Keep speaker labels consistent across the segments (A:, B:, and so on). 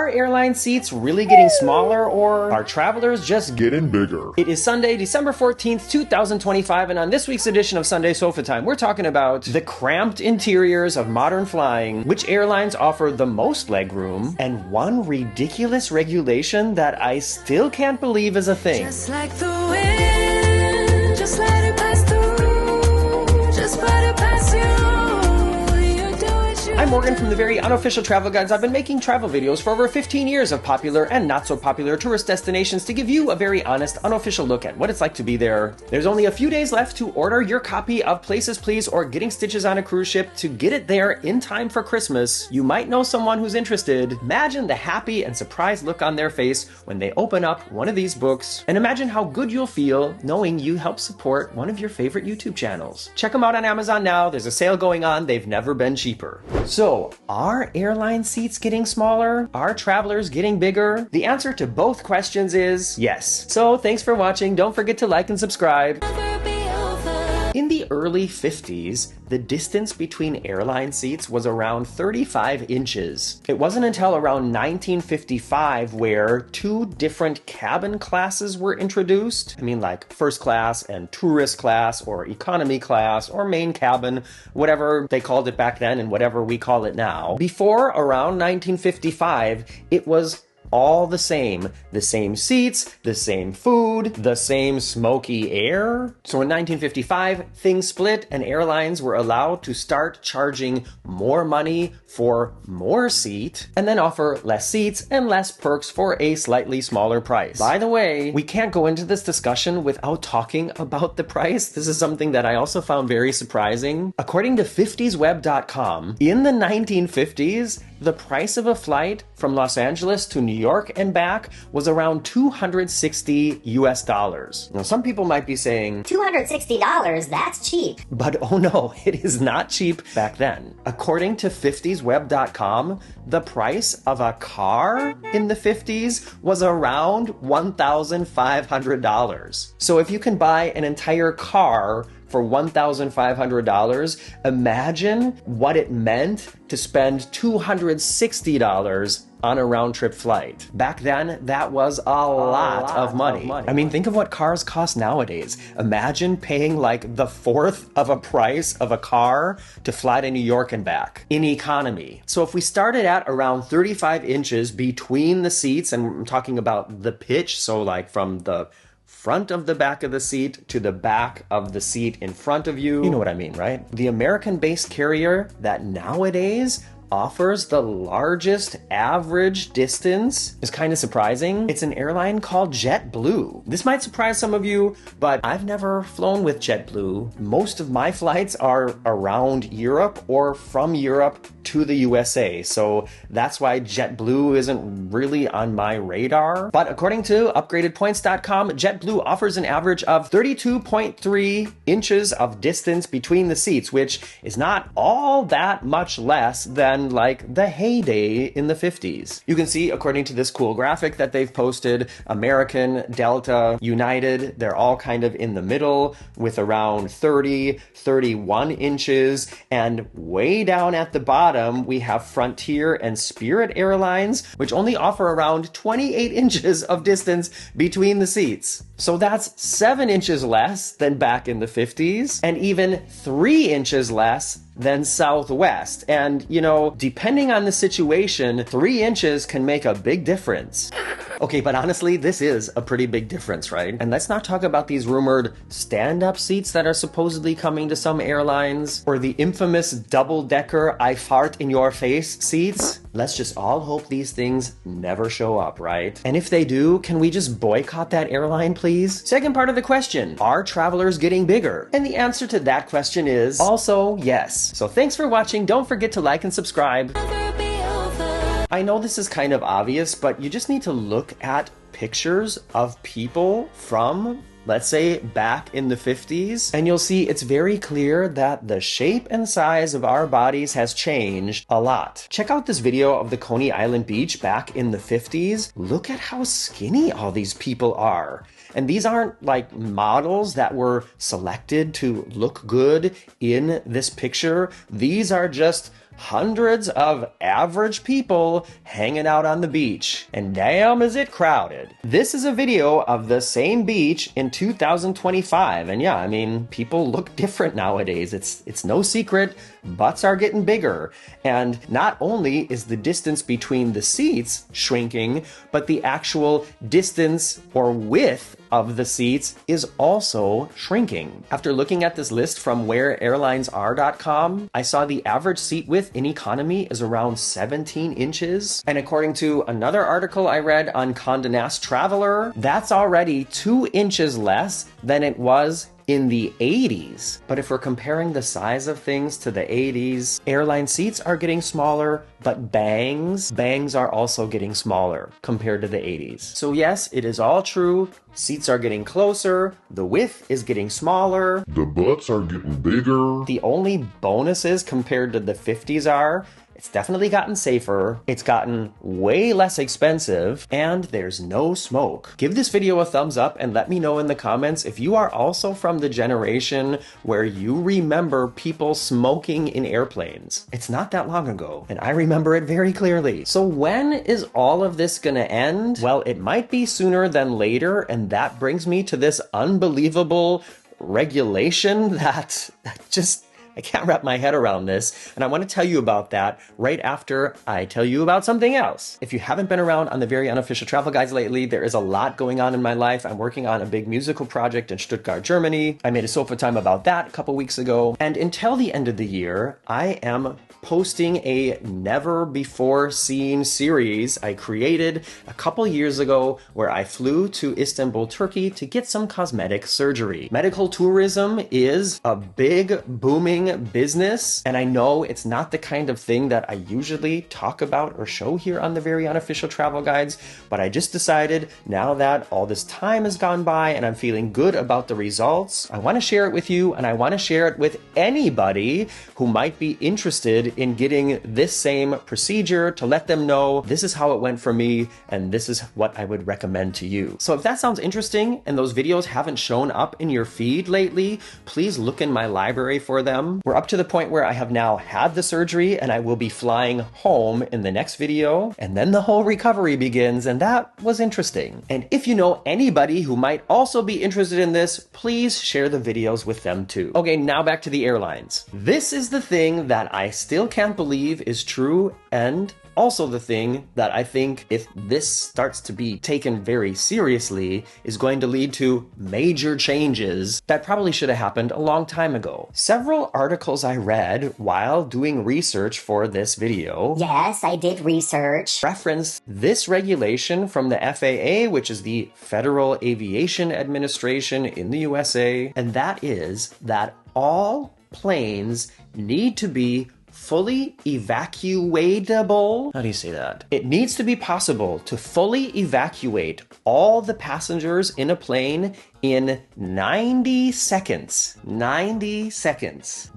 A: Are airline seats really getting smaller, or are travelers just getting bigger? It is Sunday, December 14th, 2025, and on this week's edition of Sunday SofaTime, we're talking about the cramped interiors of modern flying, which airlines offer the most legroom, and one ridiculous regulation that I still can't believe is a thing.
B: Just like the wind, just let it pass through, just let it pass you.
A: I'm Morgan from the very unofficial travel guides. I've been making travel videos for over 15 years of popular and not so popular tourist destinations to give you a very honest, unofficial look at what it's like to be there. There's only a few days left to order your copy of Places Please or Getting Stitches on a Cruise Ship to get it there in time for Christmas. You might know someone who's interested. Imagine the happy and surprised look on their face when they open up one of these books, and imagine how good you'll feel knowing you help support one of your favorite YouTube channels. Check them out on Amazon now. There's a sale going on. They've never been cheaper. So, are airline seats getting smaller? Are travelers getting bigger? The answer to both questions is yes. So, thanks for watching. Don't forget to like and subscribe. In the early 50s, the distance between airline seats was around 35 inches. It wasn't until around 1955 where two different cabin classes were introduced. I mean, like first class and tourist class, or economy class, or main cabin, whatever they called it back then and whatever we call it now. Before around 1955, it was all the same seats, the same food, the same smoky air. So in 1955, things split and airlines were allowed to start charging more money for more seat and then offer less seats and less perks for a slightly smaller price. By the way, we can't go into this discussion without talking about the price. This is something that I also found very surprising. According to 50sweb.com, in the 1950s, the price of a flight from Los Angeles to New York and back was around $260 US. Now, some people might be saying,
C: $260, that's cheap.
A: But oh no, it is not cheap back then. According to 50sweb.com, the price of a car in the 50s was around $1,500. So if you can buy an entire car for $1,500, imagine what it meant to spend $260 on a round-trip flight. Back then, that was a lot of money. I mean, think of what cars cost nowadays. Imagine paying like the fourth of a price of a car to fly to New York and back in economy. So if we started at around 35 inches between the seats, and I'm talking about the pitch, so like from the front of the back of the seat to the back of the seat in front of you. You know what I mean, right? The American-based carrier that nowadays offers the largest average distance is kind of surprising. It's an airline called JetBlue. This might surprise some of you, but I've never flown with JetBlue. Most of my flights are around Europe or from Europe to the USA, so that's why JetBlue isn't really on my radar. But according to upgradedpoints.com, JetBlue offers an average of 32.3 inches of distance between the seats, which is not all that much less than like the heyday in the 50s. You can see, according to this cool graphic that they've posted, American, Delta, United, they're all kind of in the middle with around 30, 31 inches. And way down at the bottom, we have Frontier and Spirit Airlines, which only offer around 28 inches of distance between the seats. So that's 7 inches less than back in the 50s, and even 3 inches less than Southwest. And, you know, depending on the situation, 3 inches can make a big difference. Okay, but honestly, this is a pretty big difference, right? And let's not talk about these rumored stand-up seats that are supposedly coming to some airlines, or the infamous double-decker I fart in your face seats. Let's just all hope these things never show up, right? And if they do, can we just boycott that airline, please? Second part of the question, are travelers getting bigger? And the answer to that question is also yes. So thanks for watching. Don't forget to like and subscribe. I know this is kind of obvious, but you just need to look at pictures of people from, let's say, back in the 50s, and you'll see it's very clear that the shape and size of our bodies has changed a lot. Check out this video of the Coney Island beach back in the 50s. Look at how skinny all these people are. And these aren't like models that were selected to look good in this picture. These are just hundreds of average people hanging out on the beach. And damn is it crowded. This is a video of the same beach in 2025. And yeah, I mean, people look different nowadays. It's no secret, butts are getting bigger. And not only is the distance between the seats shrinking, but the actual distance or width of the seats is also shrinking. After looking at this list from whereairlinesare.com, I saw the average seat width in economy is around 17 inches. And according to another article I read on Condé Nast Traveler, that's already 2 inches less than it was in the 80s. But if we're comparing the size of things to the 80s, airline seats are getting smaller, but bangs are also getting smaller compared to the 80s. So yes, it is all true. Seats are getting closer, the width is getting smaller,
D: the butts are getting bigger.
A: The only bonuses compared to the 50s are it's definitely gotten safer, it's gotten way less expensive, and there's no smoke. Give this video a thumbs up and let me know in the comments if you are also from the generation where you remember people smoking in airplanes. It's not that long ago, and I remember it very clearly. So when is all of this gonna end? Well, it might be sooner than later, and that brings me to this unbelievable regulation that just I can't wrap my head around this, and I want to tell you about that right after I tell you about something else. If you haven't been around on the Very Unofficial Travel Guides lately, there is a lot going on in my life. I'm working on a big musical project in Stuttgart, Germany. I made a sofa time about that a couple weeks ago, and until the end of the year, I am posting a never before seen series I created a couple years ago where I flew to Istanbul, Turkey to get some cosmetic surgery. Medical tourism is a big booming business, and I know it's not the kind of thing that I usually talk about or show here on the Very Unofficial Travel Guides, but I just decided now that all this time has gone by and I'm feeling good about the results, I want to share it with you, and I want to share it with anybody who might be interested in getting this same procedure, to let them know this is how it went for me and this is what I would recommend to you. So if that sounds interesting and those videos haven't shown up in your feed lately, please look in my library for them. We're up to the point where I have now had the surgery and I will be flying home in the next video, and then the whole recovery begins, and that was interesting. And if you know anybody who might also be interested in this, please share the videos with them too. Okay, now back to the airlines. This is the thing that I still can't believe is true, and also the thing that I think, if this starts to be taken very seriously, is going to lead to major changes that probably should have happened a long time ago. Several articles I read while doing research for this video,
C: Yes, I did research.
A: reference this regulation from the FAA, which is the Federal Aviation Administration in the USA, and that is that all planes need to be fully evacuatable. How do you say that? It needs to be possible to fully evacuate all the passengers in a plane in 90 seconds. 90 seconds.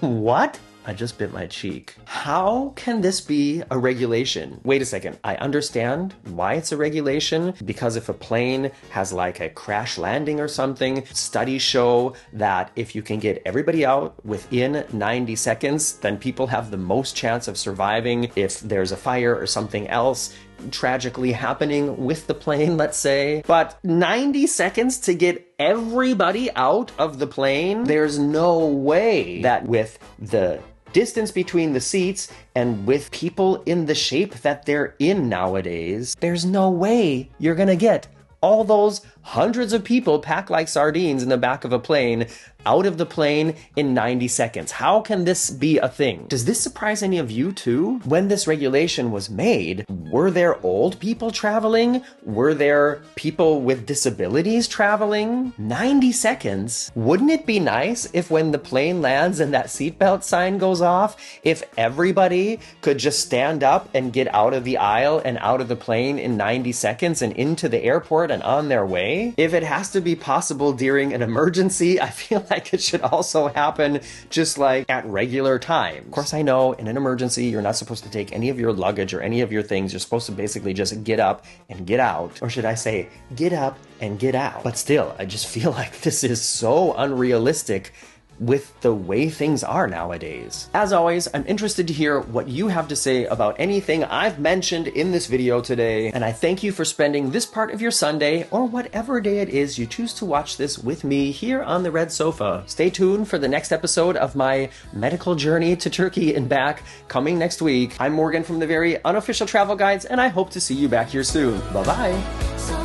A: What? I just bit my cheek. How can this be a regulation? Wait a second. I understand why it's a regulation, because if a plane has like a crash landing or something, studies show that if you can get everybody out within 90 seconds, then people have the most chance of surviving if there's a fire or something else tragically happening with the plane, let's say. But 90 seconds to get everybody out of the plane? There's no way that with the distance between the seats and with people in the shape that they're in nowadays, there's no way you're gonna get all those hundreds of people packed like sardines in the back of a plane out of the plane in 90 seconds. How can this be a thing? Does this surprise any of you too? When this regulation was made, were there old people traveling? Were there people with disabilities traveling? 90 seconds? Wouldn't it be nice if when the plane lands and that seatbelt sign goes off, if everybody could just stand up and get out of the aisle and out of the plane in 90 seconds and into the airport and on their way? If it has to be possible during an emergency, I feel like it should also happen just like at regular time. Of course, I know in an emergency, you're not supposed to take any of your luggage or any of your things. You're supposed to basically just get up and get out. Or should I say, get up and get out. But still, I just feel like this is so unrealistic with the way things are nowadays. As always, I'm interested to hear what you have to say about anything I've mentioned in this video today, and I thank you for spending this part of your Sunday, or whatever day it is you choose to watch this with me here on the Red Sofa. Stay tuned for the next episode of my medical journey to Turkey and back coming next week. I'm Morgan from the Very Unofficial Travel Guides, and I hope to see you back here soon. Bye-bye.